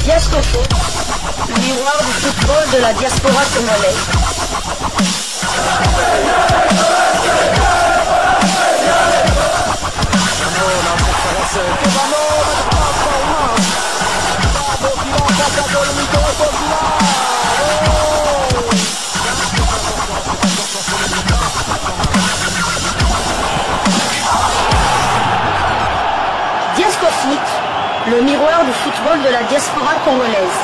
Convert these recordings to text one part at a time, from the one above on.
Diascofoot, le miroir du football de la diaspora congolaise. Diascofoot, le miroir du football de la diaspora congolaise.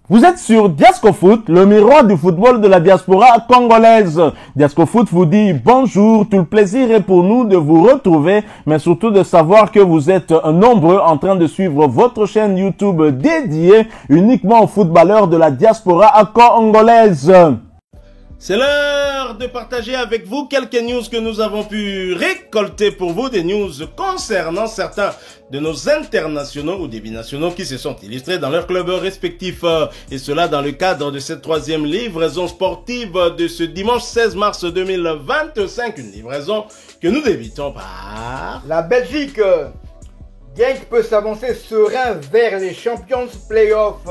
Vous êtes sur Diascofoot, le miroir du football de la diaspora congolaise. Diascofoot vous dit bonjour, tout le plaisir est pour nous de vous retrouver, mais surtout de savoir que vous êtes nombreux en train de suivre votre chaîne YouTube dédiée uniquement aux footballeurs de la diaspora congolaise. C'est l'heure de partager avec vous quelques news que nous avons pu récolter pour vous, des news concernant certains de nos internationaux ou des binationaux qui se sont illustrés dans leurs clubs respectifs. Et cela dans le cadre de cette troisième livraison sportive de ce dimanche 16 mars 2025. Une livraison que nous débutons par la Belgique. Genk peut s'avancer serein vers les Champions Playoffs.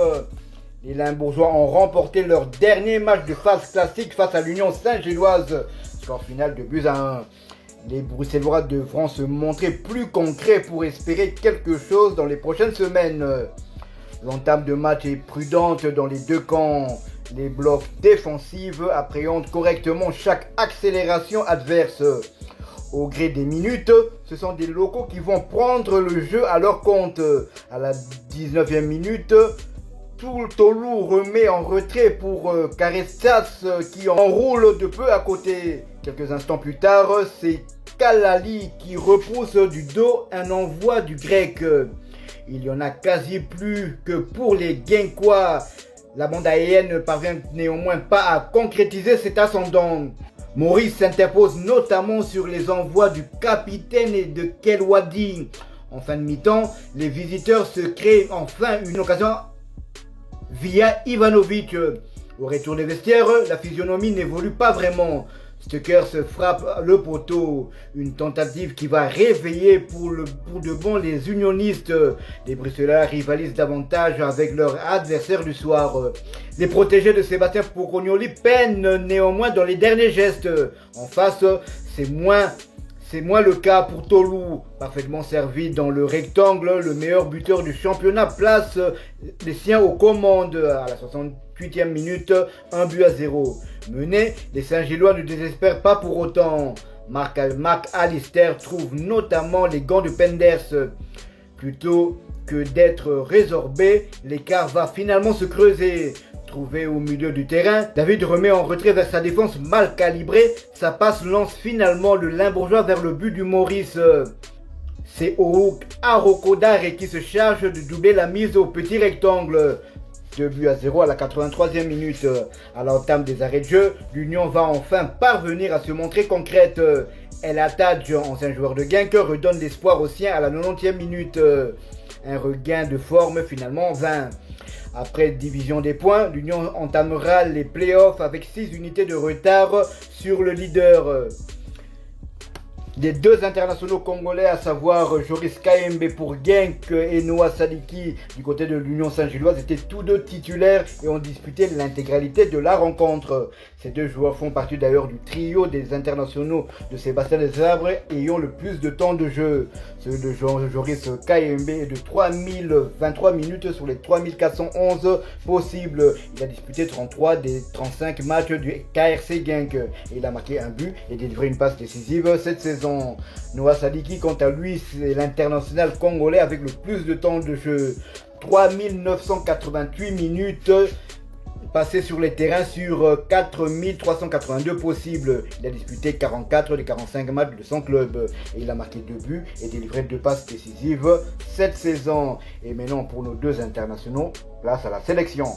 Les Limbourgeois ont remporté leur dernier match de phase classique face à l'Union Saint-Gilloise. Score final de 2-1. Les Bruxellois devront se montrer plus concrets pour espérer quelque chose dans les prochaines semaines. L'entame de match est prudente dans les deux camps. Les blocs défensifs appréhendent correctement chaque accélération adverse. Au gré des minutes, ce sont des locaux qui vont prendre le jeu à leur compte. À la 19e minute, Tolu remet en retrait pour Karestas qui enroule de peu à côté. Quelques instants plus tard, c'est Kalali qui repousse du dos un envoi du grec. Il y en a quasi plus que pour les Genkois. La bande aérienne ne parvient néanmoins pas à concrétiser cet ascendant. Maurice s'interpose notamment sur les envois du capitaine et de Kelwadi. En fin de mi-temps, les visiteurs se créent enfin une occasion via Ivanovic. Au retour des vestiaires, la physionomie n'évolue pas vraiment. Stucker se frappe le poteau. Une tentative qui va réveiller pour de bon les unionistes. Les Bruxellois rivalisent davantage avec leur adversaire du soir. Les protégés de Sébastien Pocognoli peinent néanmoins dans les derniers gestes. En face, c'est moins le cas pour Tolu, parfaitement servi dans le rectangle. Le meilleur buteur du championnat place les siens aux commandes. À la 68e minute, 1-0. Mené, les Saint-Gillois ne désespèrent pas pour autant. Marc Alister trouve notamment les gants de Penders. Plutôt que d'être résorbé, l'écart va finalement se creuser. Trouvé au milieu du terrain, David remet en retrait vers sa défense mal calibrée. Sa passe lance finalement le Limbourgeois vers le but du Maurice. C'est Arokodare qui se charge de doubler la mise au petit rectangle. 2-0 à la 83e minute. À l'entame des arrêts de jeu, l'Union va enfin parvenir à se montrer concrète. El Hadj, ancien joueur de Genk, redonne l'espoir aux siens à la 90e minute. Un regain de forme finalement vain. Après division des points, l'Union entamera les playoffs avec 6 unités de retard sur le leader. Les deux internationaux congolais, à savoir Joris Kaembe pour Genk et Noah Sadiki du côté de l'Union Saint-Gilloise, étaient tous deux titulaires et ont disputé l'intégralité de la rencontre. Ces deux joueurs font partie d'ailleurs du trio des internationaux de Sébastien Desabre ayant le plus de temps de jeu. Celui de Joris Kaembe est de 3023 minutes sur les 3411 possibles. Il a disputé 33 des 35 matchs du KRC Genk et il a marqué un but et délivré une passe décisive cette saison. Noah Sadiki, quant à lui, c'est l'international congolais avec le plus de temps de jeu. 3988 minutes passées sur les terrains sur 4382 possibles. Il a disputé 44 des 45 matchs de son club. Et il a marqué 2 buts et délivré 2 passes décisives cette saison. Et maintenant, pour nos deux internationaux, place à la sélection.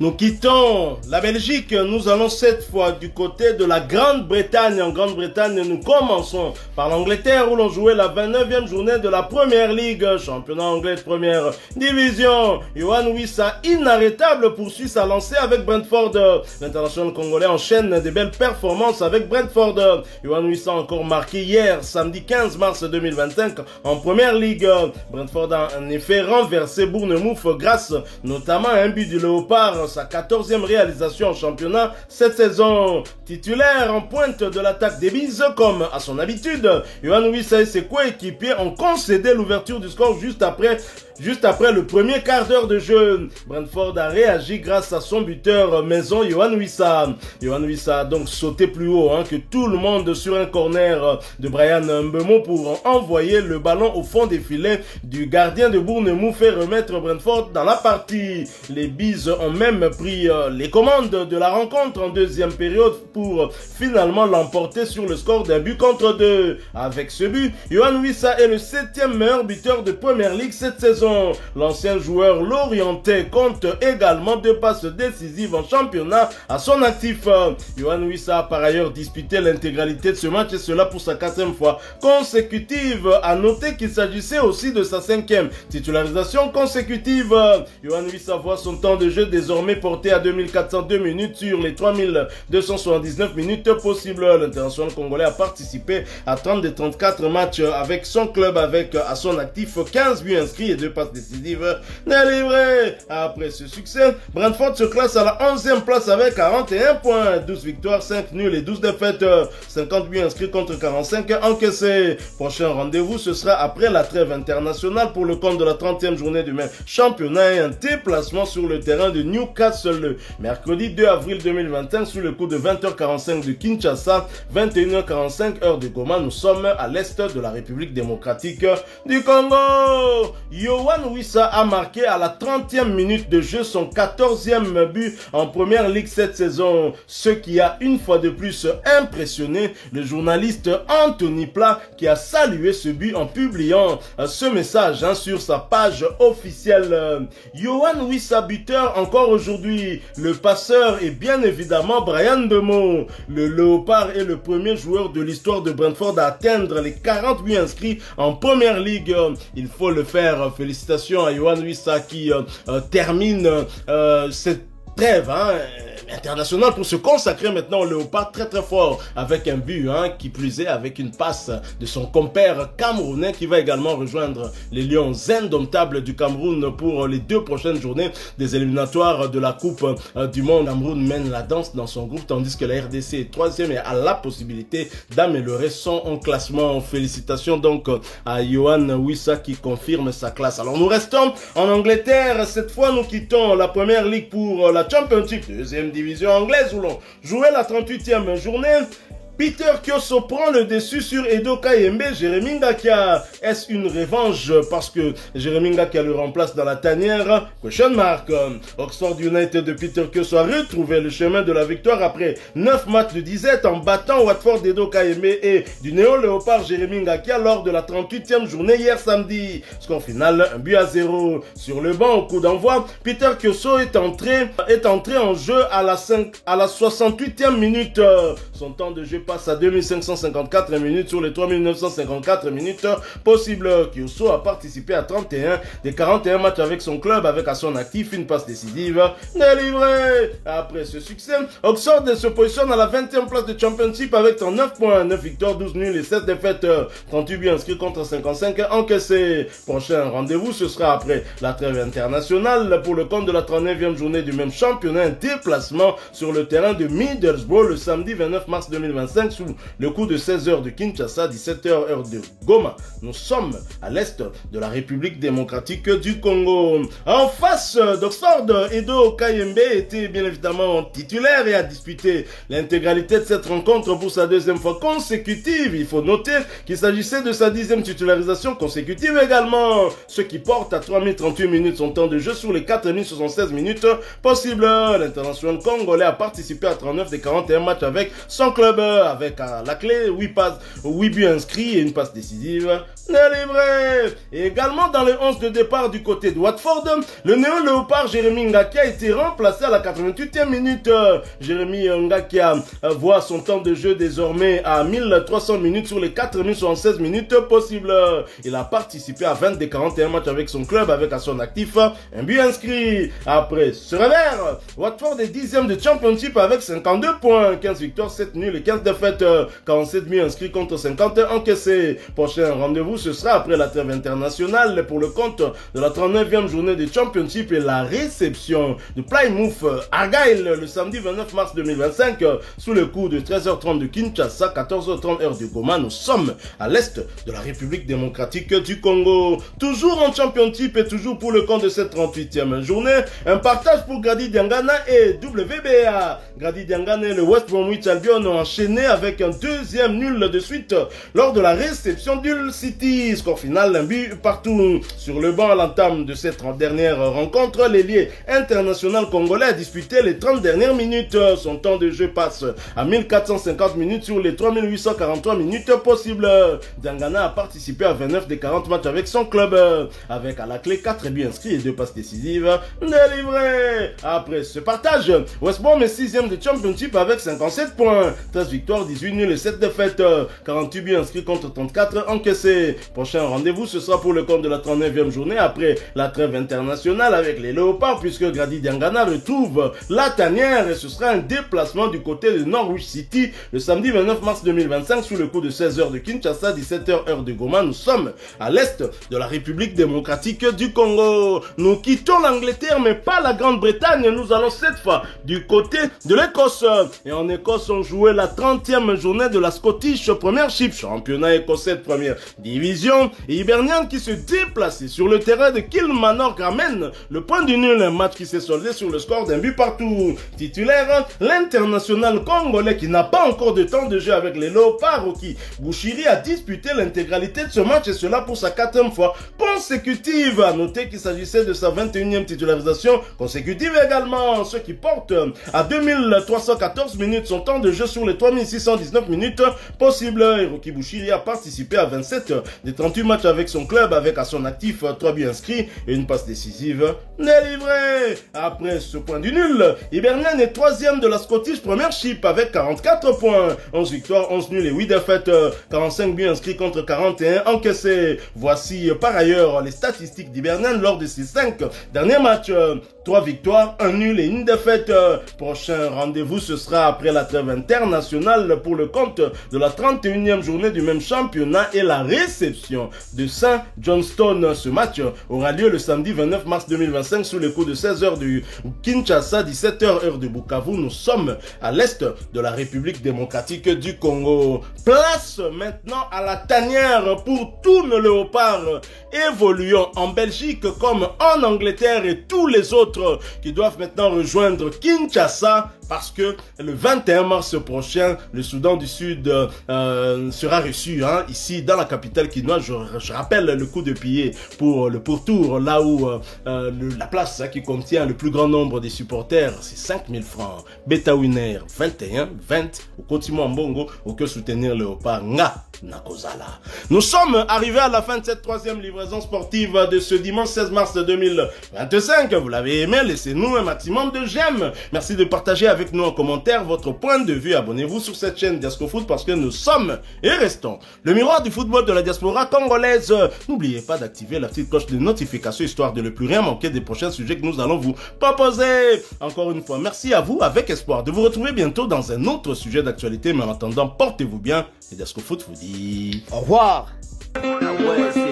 Nous quittons la Belgique, nous allons cette fois du côté de la Grande-Bretagne. En Grande-Bretagne, nous commençons par l'Angleterre où l'on jouait la 29e journée de la Première Ligue, championnat anglais de première division. Yohan Wissa, inarrêtable, poursuit sa lancée avec Brentford. L'international congolais enchaîne des belles performances avec Brentford. Yohan Wissa a encore marqué hier, samedi 15 mars 2025, en Première Ligue. Brentford a en effet renversé Bournemouth grâce notamment à un but du Léopard, sa 14e réalisation en championnat cette saison. Titulaire en pointe de l'attaque des Bees, comme à son habitude, Yohan Wissa et ses coéquipiers ont concédé l'ouverture du score juste après le premier quart d'heure de jeu. Brentford a réagi grâce à son buteur maison, Yohan Wissa. Yohan Wissa a donc sauté plus haut que tout le monde sur un corner de Bryan Mbeumo pour envoyer le ballon au fond des filets du gardien de Bournemouth et remettre Brentford dans la partie. Les Bees ont même pris les commandes de la rencontre en deuxième période pour finalement l'emporter sur le score d'un but contre 2. Avec ce but, Yohan Wissa est le 7e meilleur buteur de Première Ligue cette saison. L'ancien joueur lorientais compte également 2 passes décisives en championnat à son actif. Yohan Wissa a par ailleurs disputé l'intégralité de ce match et cela pour sa 4e fois consécutive. À noter qu'il s'agissait aussi de sa 5e titularisation consécutive. Yohan Wissa voit son temps de jeu désormais porté à 2402 minutes sur les 3279 minutes possibles. L'international congolais a participé à 30 des 34 matchs avec son club avec à son actif 15 buts inscrits et 2 passes décisives délivrées. Après ce succès, Brentford se classe à la 11e place avec 41 points, 12 victoires, 5 nuls et 12 défaites, 50 buts inscrits contre 45 encaissés. Prochain rendez-vous, ce sera après la trêve internationale pour le compte de la 30e journée du même championnat et un déplacement sur le terrain de Newcastle le mercredi 2 avril 2025 sous le coup de 20h45 de Kinshasa, 21h45 heure de Goma. Nous sommes à l'est de la République démocratique du Congo. Yohan Wissa a marqué à la 30e minute de jeu son 14e but en Première Ligue cette saison, ce qui a une fois de plus impressionné le journaliste Anthony Plat qui a salué ce but en publiant ce message sur sa page officielle. Yohan Wissa buteur encore aujourd'hui, le passeur est bien évidemment Bryan Mbeumo. Le Léopard est le premier joueur de l'histoire de Brentford à atteindre les 40 buts inscrits en Première Ligue. Il faut le faire. Félicitations à Yohan Wissa qui termine cette trêve international pour se consacrer maintenant au Léopard très fort avec un but qui plus est avec une passe de son compère camerounais qui va également rejoindre les Lions indomptables du Cameroun pour les 2 prochaines journées des éliminatoires de la Coupe du Monde. Cameroun mène la danse dans son groupe tandis que la RDC est 3e et a la possibilité d'améliorer son classement. Félicitations donc à Yohan Wissa qui confirme sa classe. Alors nous restons en Angleterre, cette fois nous quittons la Première Ligue pour la Championship, 2e division anglaise où l'on jouait la 38e journée. Peter Kioso prend le dessus sur Edo Kayembe, Jérémy Ngakia. Est-ce une revanche parce que Jérémy Ngakia le remplace dans la tanière? Question mark. Oxford United de Peter Kioso a retrouvé le chemin de la victoire après 9 matchs de disette en battant Watford d'Edo Kayembe et du néo-léopard Jérémy Ngakia lors de la 38e journée hier samedi. Score final, 1-0. Sur le banc au coup d'envoi, Peter Kioso est entré en jeu à la 68e minute. Son temps de jeu passe à 2554 minutes sur les 3954 minutes possibles. Kioso a participé à 31 des 41 matchs avec son club avec à son actif une passe décisive délivrée. Après ce succès, Oxford se positionne à la 20e place de Championship avec 39 points, 9 victoires, 12 nuls et 7 défaites, 38 buts inscrits contre 55 encaissés. Prochain rendez-vous, ce sera après la trêve internationale pour le compte de la 39e journée du même championnat, un déplacement sur le terrain de Middlesbrough le samedi 29 mars 2025 sous le coup de 16h de Kinshasa, 17h heure de Goma. Nous sommes à l'est de la République démocratique du Congo. En face d'Oxford, Edo Kayembe était bien évidemment titulaire et a disputé l'intégralité de cette rencontre pour sa 2e fois consécutive. Il faut noter qu'il s'agissait de sa 10e titularisation consécutive également, ce qui porte à 3038 minutes son temps de jeu sur les 4076 minutes possibles. L'international congolais a participé à 39 des 41 matchs avec son club avec à la clé 8 buts inscrits et une passe décisive délivrée. Et également dans les 11 de départ du côté de Watford, le néo-léopard Jérémy Ngakia a été remplacé à la 88e minute. Jérémy Ngakia voit son temps de jeu désormais à 1300 minutes sur les 4076 minutes possibles. Il a participé à 20 des 41 matchs avec son club avec à son actif un but inscrit. Après ce revers, Watford est 10e de Championship avec 52 points, 15 victoires, 7 nuls et 15 défaites, 47 buts inscrits contre 50 encaissés. Prochain rendez-vous, ce sera après la trêve internationale pour le compte de la 39e journée de Championship et la réception de Plymouth Argyle le samedi 29 mars 2025 sous le coup de 13h30 de Kinshasa, 14h30 heure de Goma. Nous sommes à l'est de la République démocratique du Congo. Toujours en Championship et toujours pour le compte de cette 38e journée, un partage pour Grady Diangana et WBA. Grady Diangana et le West Bromwich Albion ont enchaîné avec un deuxième nul de suite lors de la réception d'Hull City. Score final, un but partout. Sur le banc à l'entame de cette dernière rencontre, l'ailier international congolais a disputé les 30 dernières minutes. Son temps de jeu passe à 1450 minutes sur les 3843 minutes possibles. Diangana a participé à 29 des 40 matchs avec son club, avec à la clé 4 buts inscrits et 2 passes décisives délivrées. Après ce partage, West Brom est 6e de Championship avec 57 points, 13 victoires, 18 nuls et 7 défaites, 48 buts inscrits contre 34 encaissés. Prochain rendez-vous, ce sera pour le compte de la 39e journée après la trêve internationale avec les Léopards, puisque Grady Diangana retrouve la tanière et ce sera un déplacement du côté de Norwich City le samedi 29 mars 2025 sous le coup de 16h de Kinshasa, 17h heure de Goma. Nous sommes à l'est de la République démocratique du Congo. Nous quittons l'Angleterre mais pas la Grande-Bretagne. Nous allons cette fois du côté de l'Écosse. Et en Écosse, on jouait la 30e journée de la Scottish Premiership, championnat écossais de première division. Et Hibernian qui se déplaçait sur le terrain de Kilmarnock ramène le point du nul. Un match qui s'est soldé sur le score d'un but partout. Titulaire, l'international congolais qui n'a pas encore de temps de jeu avec les Léopards, Roki Bouchiri a disputé l'intégralité de ce match et cela pour sa 4e fois consécutive. À noter qu'il s'agissait de sa 21e titularisation consécutive également, ce qui porte à 2314 minutes son temps de jeu sur les 3619 minutes possibles. Hiroki Bouchiri a participé à 27 des 38 matchs avec son club avec à son actif 3 buts inscrits et une passe décisive délivrée. Après ce point du nul, Hibernian est 3e de la Scottish Premiership avec 44 points, 11 victoires, 11 nuls et 8 défaites, 45 buts inscrits contre 41 encaissés. Voici par ailleurs les statistiques d'Hibernian lors de ses 5 derniers matchs. 3 victoires, 1 nul et 1 défaite. Prochain rendez-vous, ce sera après la trêve internationale pour le compte de la 31e journée du même championnat et la réception de Saint Johnstone. Ce match aura lieu le samedi 29 mars 2025 sous les coups de 16h du Kinshasa, 17h heure de Bukavu. Nous sommes à l'est de la République démocratique du Congo. Place maintenant à la tanière pour tous nos léopards évoluant en Belgique comme en Angleterre et tous les autres qui doivent maintenant rejoindre Kinshasa parce que le 21 mars prochain, le Soudan du Sud sera reçu ici dans la capitale quinoise. Je rappelle le coup de pied pour le pourtour, là où la place qui contient le plus grand nombre des supporters, c'est 5000 francs. Beta Winner 21, 20, au continent Mbongo, au que soutenir Léopard Nga Nakozala. Nous sommes arrivés à la fin de cette 3e livraison sportive de ce dimanche 16 mars 2025. Vous l'avez aimé, laissez-nous un maximum de j'aime. Merci de partager avec nous en commentaire votre point de vue. Abonnez-vous sur cette chaîne Diascofoot parce que nous sommes et restons le miroir du football de la diaspora congolaise. N'oubliez pas d'activer la petite cloche de notification histoire de ne plus rien manquer des prochains sujets que nous allons vous proposer. Encore une fois, merci à vous avec espoir de vous retrouver bientôt dans un autre sujet d'actualité. Mais en attendant, portez-vous bien et Diascofoot vous dit au revoir. Ah ouais,